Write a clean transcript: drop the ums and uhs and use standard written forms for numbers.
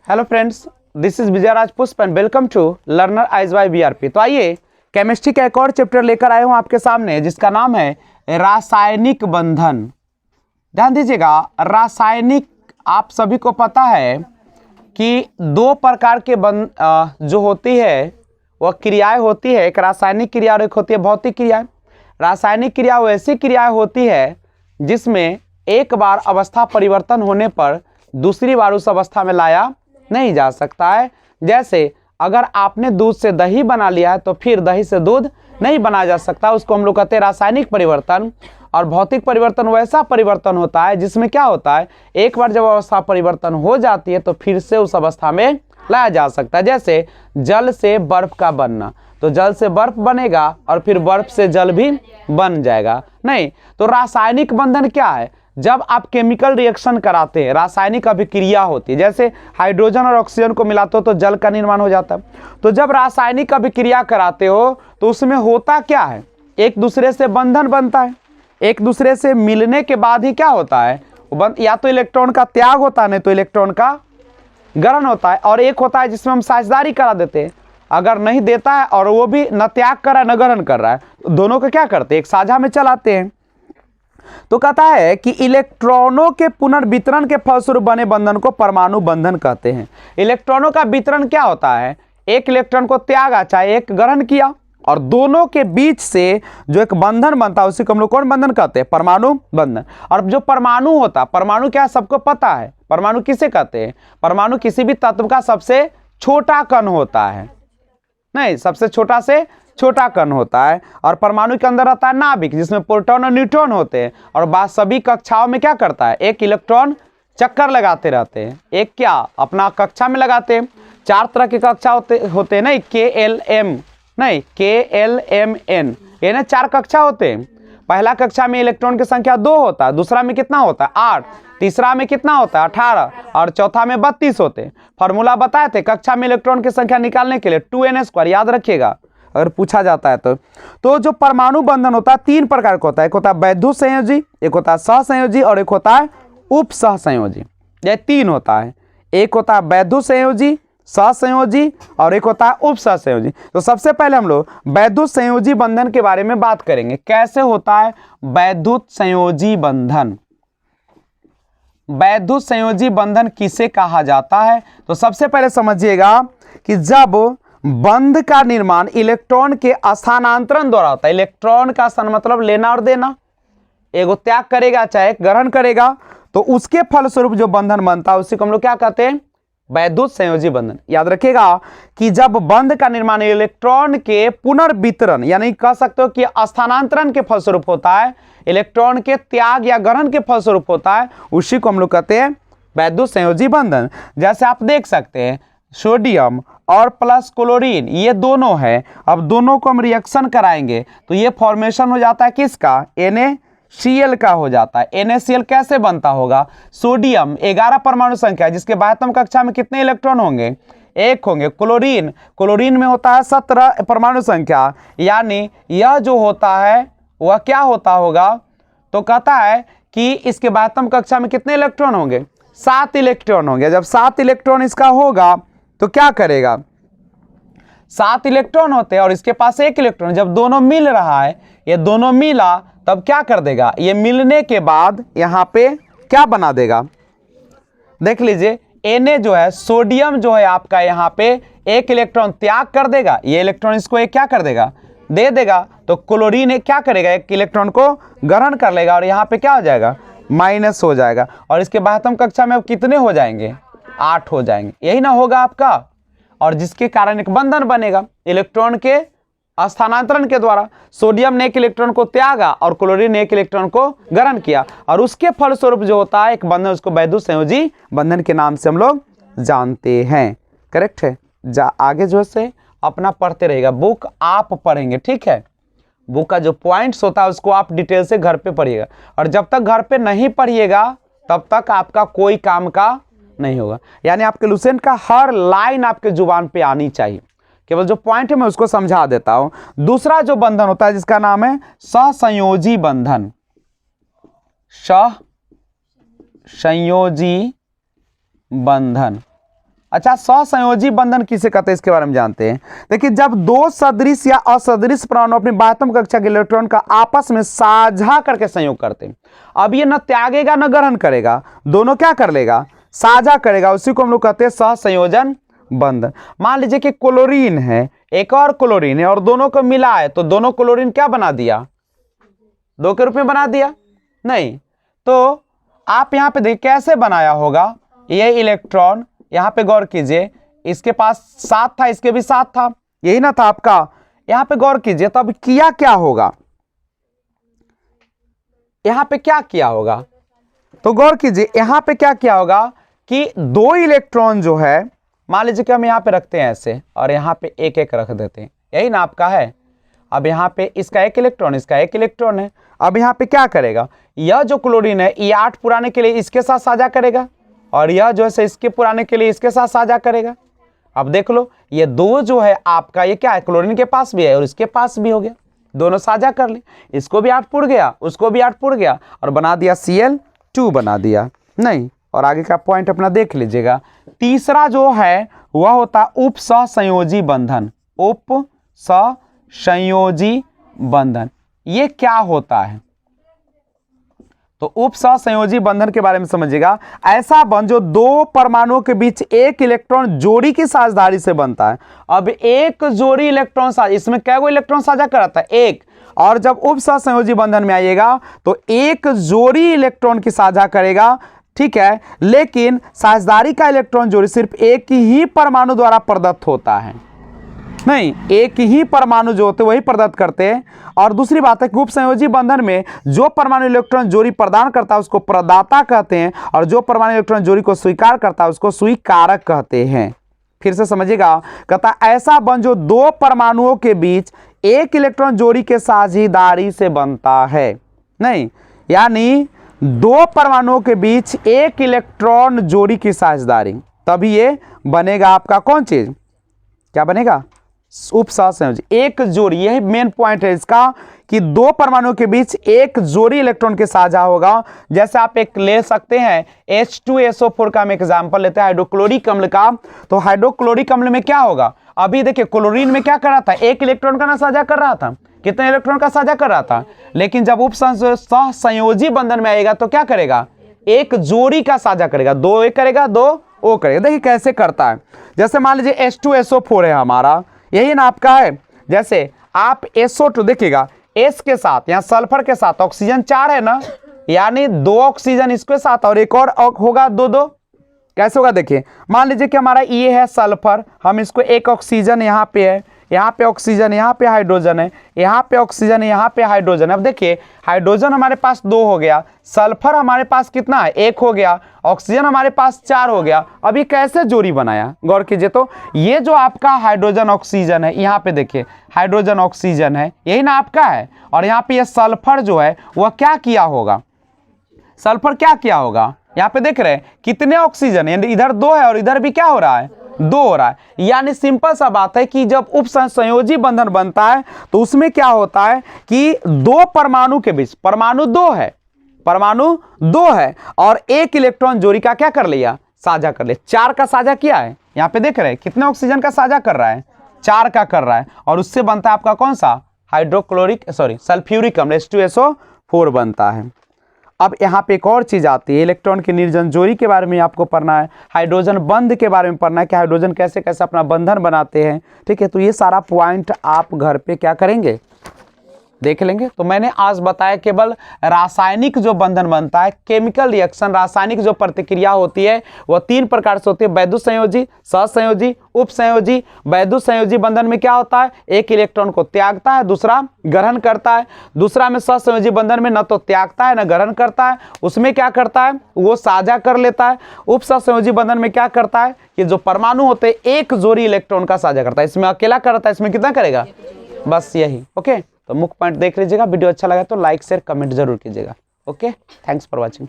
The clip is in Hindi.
Hello friends, this is Vijay Raj Pushp and welcome to Learner Eyes by BRP. तो आइए केमिस्ट्री का एक और चैप्टर लेकर आए हूं आपके सामने, जिसका नाम है रासायनिक बंधन। ध्यान दीजिएगा, रासायनिक, आप सभी को पता है कि दो प्रकार के जो होती है वह क्रियाएं होती है। एक रासायनिक क्रिया और एक होती है भौतिक क्रियाएं। रासायनिक क्रिया वैसी क्रियाएं होती है जिसमें एक बार अवस्था परिवर्तन होने पर दूसरी बार उस अवस्था में लाया नहीं जा सकता है। जैसे अगर आपने दूध से दही बना लिया है तो फिर दही से दूध नहीं बनाया जा सकता, उसको हम लोग कहते हैं रासायनिक परिवर्तन। और भौतिक परिवर्तन वैसा परिवर्तन होता है जिसमें क्या होता है, एक बार जब अवस्था परिवर्तन हो जाती है तो फिर से उस अवस्था में लाया जा सकता है। जैसे जल से बर्फ का बनना, तो जल से बर्फ बनेगा और फिर बर्फ से जल भी बन जाएगा नहीं। तो रासायनिक बंधन क्या है? जब आप केमिकल रिएक्शन कराते हैं, रासायनिक अभिक्रिया होती है, जैसे हाइड्रोजन और ऑक्सीजन को मिलाते हो तो जल का निर्माण हो जाता है। तो जब रासायनिक अभिक्रिया कराते हो तो उसमें होता क्या है, एक दूसरे से बंधन बनता है। एक दूसरे से मिलने के बाद ही क्या होता है, या तो इलेक्ट्रॉन का त्याग होता है, नहीं तो इलेक्ट्रॉन का ग्रहण होता है। और एक होता है जिसमें हम साझेदारी करा देते हैं, अगर नहीं देता है और वो भी न त्याग कर रहा है न ग्रहण कर रहा है, तो दोनों को क्या करते हैं, एक साझा में चलाते हैं। तो कहता है कि इलेक्ट्रॉनों के पुनर्वितरण के फलस्वरूप बने बंधन को परमाणु बंधन कहते हैं। इलेक्ट्रॉनों का वितरण क्या होता है, एक इलेक्ट्रॉन को त्यागा चाहे एक ग्रहण किया, और दोनों के बीच से जो एक बंधन बनता है उसी को हम लोग कौन बंधन कहते हैं, परमाणु बंधन। और जो परमाणु होता है, परमाणु क्या सबको पता है, परमाणु किसे कहते हैं? परमाणु किसी भी तत्व का सबसे छोटा कण होता है, नहीं, सबसे छोटा से छोटा कण होता है। और परमाणु के अंदर रहता है नाभिक, जिसमें प्रोटॉन और न्यूट्रॉन होते हैं। और बात सभी कक्षाओं में क्या करता है, एक इलेक्ट्रॉन चक्कर लगाते रहते हैं। एक क्या अपना कक्षा में लगाते हैं, चार तरह की कक्षा होते हैं, नहीं, KLM नहीं KLMN, ये ना चार कक्षा होते हैं। पहला कक्षा में इलेक्ट्रॉन की संख्या 2 होता है, दूसरा में कितना होता है 8, तीसरा में कितना होता है 18 और चौथा में 32 होते हैं। फॉर्मूला बताए थे कक्षा में इलेक्ट्रॉन की संख्या निकालने के लिए, 2n², याद रखिएगा अगर पूछा जाता है तो जो परमाणु बंधन होता है 3 प्रकार का होता है। एक होता है वैद्युत संयोजी, एक होता है सहसंयोजी और एक होता है उप सहसंयोजी। ये 3 होता है, एक होता है वैद्युत संयोजी, सहसंयोजी और एक होता है उप सहसंयोजी। तो सबसे पहले हम लोग वैद्युत संयोजी बंधन के बारे में बात करेंगे। कैसे होता है वैद्युत संयोजी बंधन? वैद्युत संयोजी बंधन किसे कहा जाता है? तो सबसे पहले समझिएगा कि जब बंध का निर्माण इलेक्ट्रॉन के स्थानांतरण द्वारा होता है। इलेक्ट्रॉन का स्थान मतलब लेना और देना, एगो त्याग करेगा चाहे ग्रहण करेगा, तो उसके फलस्वरूप जो बंधन बनता है उसी को हम लोग क्या कहते हैं, वैद्युत संयोजी बंधन। याद रखिएगा कि जब बंध का निर्माण इलेक्ट्रॉन के पुनर्वितरण यानी कह सकते हो कि स्थानांतरण के फलस्वरूप होता है, इलेक्ट्रॉन के त्याग या ग्रहण के फलस्वरूप होता है, उसी को हम लोग कहते हैं वैद्युत संयोजी बंधन। जैसे आप देख सकते हैं सोडियम और प्लस क्लोरीन, ये दोनों है। अब दोनों को हम रिएक्शन कराएंगे तो ये फॉर्मेशन हो जाता है किसका, NaCl का हो जाता है। NaCl कैसे बनता होगा, सोडियम 11 परमाणु संख्या, जिसके बाह्यतम कक्षा में कितने इलेक्ट्रॉन होंगे, 1 होंगे। क्लोरीन में होता है 17 परमाणु संख्या, यानी यह जो होता है वह क्या होता होगा, तो कहता है कि इसके बाह्यतम कक्षा में कितने इलेक्ट्रॉन होंगे, 7 इलेक्ट्रॉन होंगे। जब 7 इलेक्ट्रॉन इसका होगा तो क्या करेगा, 7 इलेक्ट्रॉन होते हैं और इसके पास 1 इलेक्ट्रॉन। जब दोनों मिल रहा है, ये दोनों मिला, तब क्या कर देगा, ये मिलने के बाद यहां पे क्या बना देगा, देख लीजिए Na जो है, सोडियम जो है आपका यहां पे 1 इलेक्ट्रॉन त्याग कर देगा, ये इलेक्ट्रॉन इसको एक क्या कर देगा, दे देगा। तो क्लोरीन एक क्या करेगा, 1 इलेक्ट्रॉन को ग्रहण कर लेगा और यहां पे क्या हो जाएगा, माइनस हो जाएगा। और इसके बाह्यतम कक्षा में अब कितने हो जाएंगे, 8 हो जाएंगे, यही ना होगा आपका। और जिसके कारण एक बंधन बनेगा इलेक्ट्रॉन के स्थानांतरण के द्वारा। सोडियम ने 1 इलेक्ट्रॉन को त्यागा और क्लोरीन ने 1 इलेक्ट्रॉन को ग्रहण किया, और उसके फलस्वरूप जो होता है एक बंधन, उसको वैद्युत संयोजी बंधन के नाम से हम लोग जानते हैं। करेक्ट है। आगे जो से अपना पढ़ते रहेगा, बुक आप पढ़ेंगे, ठीक है। बुक का जो पॉइंट्स होता है उसको आप डिटेल से घर पे पढ़िएगा, और जब तक घर पे नहीं पढ़िएगा तब तक आपका कोई काम का नहीं होगा। यानी आपके लुसेंट का हर लाइन आपके जुबान पे आनी चाहिए। केवल जो पॉइंट है मैं उसको समझा देता हूं। दूसरा जो बंधन होता है जिसका नाम है सहसंयोजी बंधन। सहसंयोजी बंधन। अच्छा, सहसंयोजी बंधन किसे कहते हैं इसके बारे में जानते हैं। देखिए, जब दो सदृश या असदृश परमाणु अपनी बाह्यतम कक्षा के इलेक्ट्रॉन का आपस में साझा करके संयोग करते हैं। अब ये न त्यागेगा न ग्रहण करेगा, दोनों क्या कर लेगा, साझा करेगा, उसी को हम लोग कहते हैं सहसंयोजन बंधन। मान लीजिए कि क्लोरीन है, एक और क्लोरीन है, और दोनों को मिला है, तो दोनों क्लोरीन क्या बना दिया, दो के रूप में बना दिया नहीं। तो आप यहां पे देखिए कैसे बनाया होगा, ये इलेक्ट्रॉन यहां पे गौर कीजिए, इसके पास 7 था, इसके भी 7 था, यही ना था आपका। यहां पे गौर कीजिए, तो अब किया क्या होगा, यहां पे क्या किया होगा, तो गौर कीजिए यहां पे क्या किया होगा कि दो इलेक्ट्रॉन जो है, मान लीजिए कि हम यहां पे रखते हैं ऐसे, और यहां पे एक एक रख देते हैं, यही ना आपका है। अब यहां पे इसका एक इलेक्ट्रॉन, इसका एक इलेक्ट्रॉन है। अब यहां पे क्या करेगा, यह जो क्लोरीन है ये 8 पुराने के लिए इसके साथ साझा करेगा, और यह जो है इसके पुराने के लिए इसके साथ साझा करेगा। अब देख लो, ये दो जो है आपका, ये क्या है, क्लोरीन के पास भी है और इसके पास भी हो गया, दोनों साझा कर ले, इसको भी 8 पुर गया, उसको भी 8 पुर गया, और बना दिया Cl2 बना दिया नहीं। और आगे का पॉइंट अपना देख लीजिएगा। तीसरा जो है वह होता है उपसहसंयोजी बंधन। उपसहसंयोजी बंधन ये क्या होता है, तो उपसहसंयोजी बंधन के बारे में समझिएगा। ऐसा बंध जो दो परमाणुओं के बीच एक इलेक्ट्रॉन जोड़ी की साझेदारी से बनता है। अब एक जोड़ी इलेक्ट्रॉन साझा, इसमें क्या वो इलेक्ट्रॉन साझा कराता है, एक, और जब उपसहसंयोजी बंधन में आइएगा तो एक जोड़ी इलेक्ट्रॉन की साझा करेगा, ठीक है, लेकिन साझेदारी का इलेक्ट्रॉन जोड़ी सिर्फ एक ही परमाणु द्वारा प्रदत्त होता है, नहीं, एक ही परमाणु जो होते वही प्रदत्त करते हैं। और दूसरी बात है कि उपसंयोजी बंधन में जो परमाणु इलेक्ट्रॉन जोड़ी प्रदान करता है उसको प्रदाता कहते हैं, और जो परमाणु इलेक्ट्रॉन जोड़ी को स्वीकार करता है उसको स्वीकारक कहते हैं। फिर से समझिएगा, कहता ऐसा बंध जो दो परमाणुओं के बीच एक इलेक्ट्रॉन जोड़ी के साझेदारी से बनता है, नहीं, यानी दो परमाणुओं के बीच एक इलेक्ट्रॉन जोड़ी की साझेदारी, तभी ये बनेगा आपका कौन चीज, क्या बनेगा, उपसहसंयोजी, एक जोड़ी। यही मेन पॉइंट है इसका कि दो परमाणुओं के बीच एक जोड़ी इलेक्ट्रॉन के साझा होगा। जैसे आप एक ले सकते हैं H2SO4 का हम एग्जांपल लेते हैं, हाइड्रोक्लोरिक अम्ल का। तो हाइड्रोक्लोरिक अम्ल में क्या होगा, अभी देखिए क्लोरीन में क्या कर रहा था, एक इलेक्ट्रॉन का ना साझा कर रहा था, कितने इलेक्ट्रॉन का साझा कर रहा था, लेकिन जब उपसहसंयोजी बंधन में आएगा तो क्या करेगा, एक जोड़ी का साझा करेगा, दो एक करेगा, दो ओ करेगा। देखिए कैसे करता है, जैसे मान लीजिए H2SO4 है हमारा, यही ना आपका है। जैसे आप SO2 देखिएगा, S के साथ यहाँ सल्फर के साथ ऑक्सीजन 4 है ना, यानी 2 ऑक्सीजन इसके साथ और एक और होगा 2-2, कैसे होगा देखिए। मान लीजिए कि हमारा ये है सल्फर, हम इसको एक ऑक्सीजन यहाँ पे है, यहाँ पे ऑक्सीजन, यहाँ पे हाइड्रोजन है, यहाँ पे ऑक्सीजन, यहाँ पे हाइड्रोजन। अब देखिए हाइड्रोजन हमारे पास 2 हो गया, सल्फर हमारे पास कितना है, 1 हो गया, ऑक्सीजन हमारे पास 4 हो गया। अभी कैसे जोड़ी बनाया, गौर कीजिए। तो ये जो आपका हाइड्रोजन ऑक्सीजन है, यहाँ पे देखिए हाइड्रोजन ऑक्सीजन है, यही ना आपका है, और यहाँ पे ये सल्फर जो है वह क्या किया होगा, सल्फर क्या किया होगा, यहाँ पे देख रहे हैं कितने ऑक्सीजन है, इधर 2 है और इधर भी क्या हो रहा है, 2 हो रहा है। यानी सिंपल सा बात है कि जब उपसहसंयोजी बंधन बनता है तो उसमें क्या होता है कि दो परमाणु के बीच, परमाणु 2 है, परमाणु 2 है, और एक इलेक्ट्रॉन जोड़ी का क्या कर लिया, साझा कर लिया, 4 का साझा किया है। यहाँ पे देख रहे हैं कितने ऑक्सीजन का साझा कर रहा है, 4 का कर रहा है, और उससे बनता है आपका कौन सा, सल्फ्यूरिक अम्ल H2SO4 बनता है। अब यहाँ पे एक और चीज आती है, इलेक्ट्रॉन की निर्जन जोड़ी के बारे में आपको पढ़ना है, हाइड्रोजन बंध के बारे में पढ़ना है कि हाइड्रोजन कैसे कैसे अपना बंधन बनाते हैं, ठीक है। तो ये सारा पॉइंट आप घर पे क्या करेंगे, देख लेंगे। तो मैंने आज बताया केवल रासायनिक जो बंधन बनता है, केमिकल रिएक्शन, रासायनिक जो प्रतिक्रिया होती है वह 3 प्रकार से होती है, वैद्युत संयोजी, सहसंयोजी, उपसंयोजी। वैद्युत संयोजी बंधन में क्या होता है, एक इलेक्ट्रॉन को त्यागता है, दूसरा ग्रहण करता है। दूसरा में सहसंयोजी बंधन में न तो त्यागता है न ग्रहण करता है, उसमें क्या करता है वो साझा कर लेता है। उपसहसंयोजी बंधन में क्या करता है कि जो परमाणु होते हैं एक जोड़ी इलेक्ट्रॉन का साझा करता है, इसमें अकेला करता है, इसमें कितना करेगा, बस यही। ओके, तो मुख्य पॉइंट देख लीजिएगा। वीडियो अच्छा लगा तो लाइक शेयर कमेंट जरूर कीजिएगा। Okay, thanks for watching.